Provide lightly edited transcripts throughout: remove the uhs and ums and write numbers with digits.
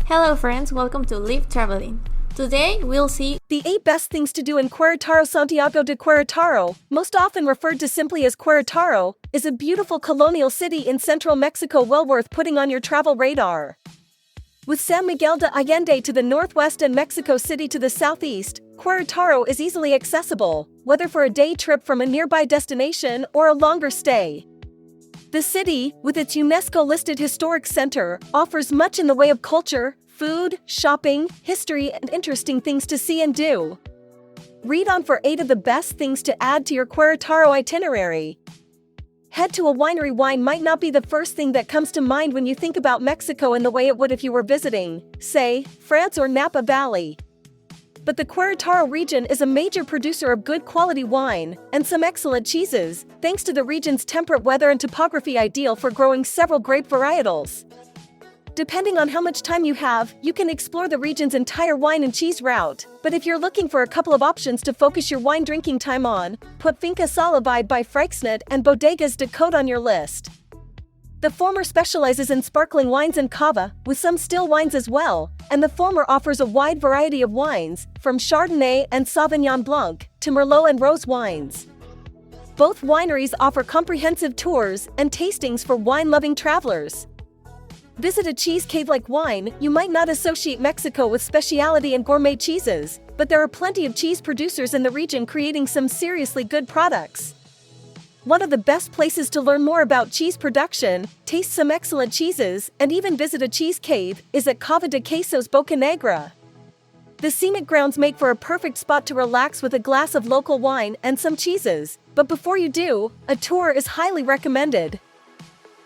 Hello friends, welcome to Live Traveling. Today we'll see the 8 best things to do in Querétaro. Santiago de Querétaro, most often referred to simply as Querétaro, is a beautiful colonial city in central Mexico well worth putting on your travel radar. With San Miguel de Allende to the northwest and Mexico City to the southeast, Querétaro is easily accessible, whether for a day trip from a nearby destination or a longer stay. The city, with its UNESCO-listed historic center, offers much in the way of culture, food, shopping, history, and interesting things to see and do. Read on for 8 of the best things to add to your Querétaro itinerary. Head to a winery. Wine might not be the first thing that comes to mind when you think about Mexico in the way it would if you were visiting, say, France or Napa Valley. But the Querétaro region is a major producer of good quality wine and some excellent cheeses, thanks to the region's temperate weather and topography ideal for growing several grape varietals. Depending on how much time you have, you can explore the region's entire wine and cheese route, but if you're looking for a couple of options to focus your wine drinking time on, put Finca Solivide by Freixnet and Bodegas de Cote on your list. The former specializes in sparkling wines and cava, with some still wines as well, and the former offers a wide variety of wines, from Chardonnay and Sauvignon Blanc to Merlot and rose wines. Both wineries offer comprehensive tours and tastings for wine-loving travelers. Visit a cheese cave like wine. You might not associate Mexico with specialty and gourmet cheeses, but there are plenty of cheese producers in the region creating some seriously good products. One of the best places to learn more about cheese production, taste some excellent cheeses, and even visit a cheese cave is at Cava de Quesos Bocanegra. The scenic grounds make for a perfect spot to relax with a glass of local wine and some cheeses, but before you do, a tour is highly recommended.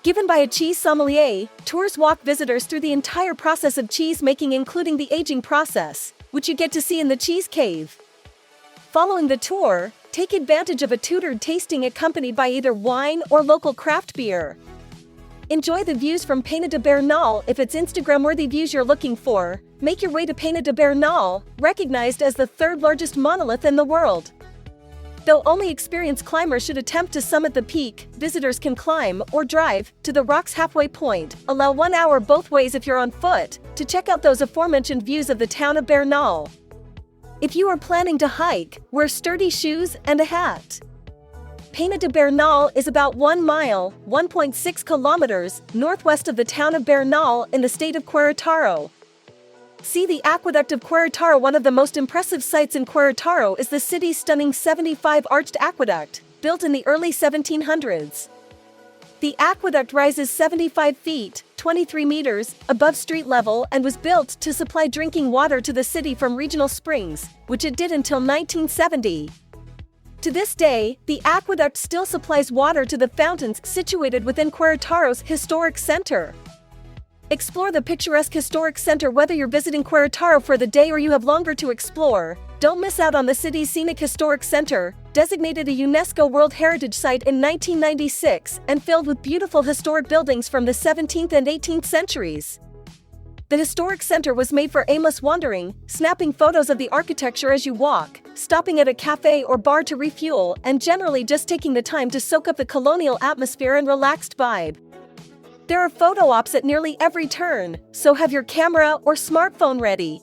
Given by a cheese sommelier, tours walk visitors through the entire process of cheese making, including the aging process, which you get to see in the cheese cave. Following the tour, take advantage of a tutored tasting accompanied by either wine or local craft beer. Enjoy the views from Peña de Bernal. If it's Instagram-worthy views you're looking for, make your way to Peña de Bernal, recognized as the 3rd largest monolith in the world. Though only experienced climbers should attempt to summit the peak, visitors can climb or drive to the rock's halfway point. Allow 1 hour both ways if you're on foot to check out those aforementioned views of the town of Bernal. If you are planning to hike, wear sturdy shoes and a hat. Peña de Bernal is about 1 mile, 1.6 kilometers, northwest of the town of Bernal in the state of Querétaro. See the Aqueduct of Querétaro. One of the most impressive sights in Querétaro is the city's stunning 75-arched aqueduct, built in the early 1700s. The aqueduct rises 75 feet, 23 meters, above street level and was built to supply drinking water to the city from regional springs, which it did until 1970. To this day, the aqueduct still supplies water to the fountains situated within Querétaro's historic center. Explore the picturesque historic center. Whether you're visiting Querétaro for the day or you have longer to explore, don't miss out on the city's scenic historic center, designated a UNESCO World Heritage Site in 1996 and filled with beautiful historic buildings from the 17th and 18th centuries. The historic center was made for aimless wandering, snapping photos of the architecture as you walk, stopping at a cafe or bar to refuel, and generally just taking the time to soak up the colonial atmosphere and relaxed vibe. There are photo ops at nearly every turn, so have your camera or smartphone ready.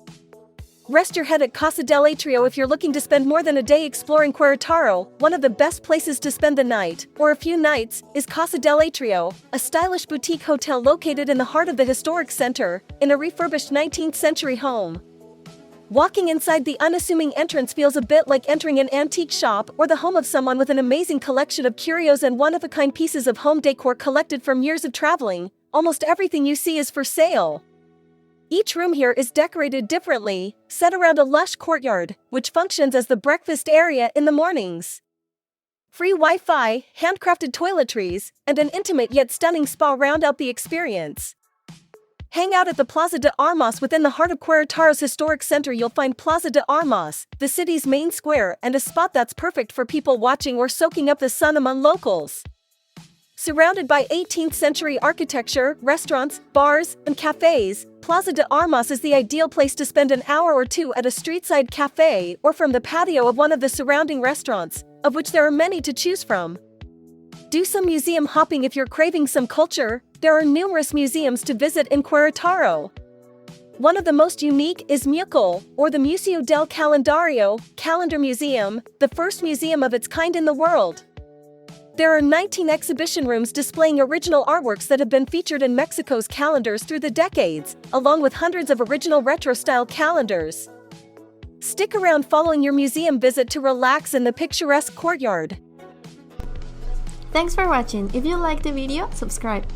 Rest your head at Casa del Atrio. If you're looking to spend more than a day exploring Querétaro, one of the best places to spend the night, or a few nights, is Casa del Atrio, a stylish boutique hotel located in the heart of the historic center, in a refurbished 19th century home. Walking inside the unassuming entrance feels a bit like entering an antique shop or the home of someone with an amazing collection of curios and one-of-a-kind pieces of home decor collected from years of traveling. Almost everything you see is for sale. Each room here is decorated differently, set around a lush courtyard, which functions as the breakfast area in the mornings. Free Wi-Fi, handcrafted toiletries, and an intimate yet stunning spa round out the experience. Hang out at the Plaza de Armas. Within the heart of Querétaro's historic center you'll find Plaza de Armas, the city's main square, and a spot that's perfect for people watching or soaking up the sun among locals. Surrounded by 18th century architecture, restaurants, bars, and cafes, Plaza de Armas is the ideal place to spend an hour or two at a streetside cafe or from the patio of one of the surrounding restaurants, of which there are many to choose from. Do some museum hopping if you're craving some culture. There are numerous museums to visit in Querétaro. One of the most unique is Mucol, or the Museo del Calendario, Calendar Museum, the first museum of its kind in the world. There are 19 exhibition rooms displaying original artworks that have been featured in Mexico's calendars through the decades, along with hundreds of original retro-style calendars. Stick around following your museum visit to relax in the picturesque courtyard. Thanks for watching. If you liked the video, subscribe.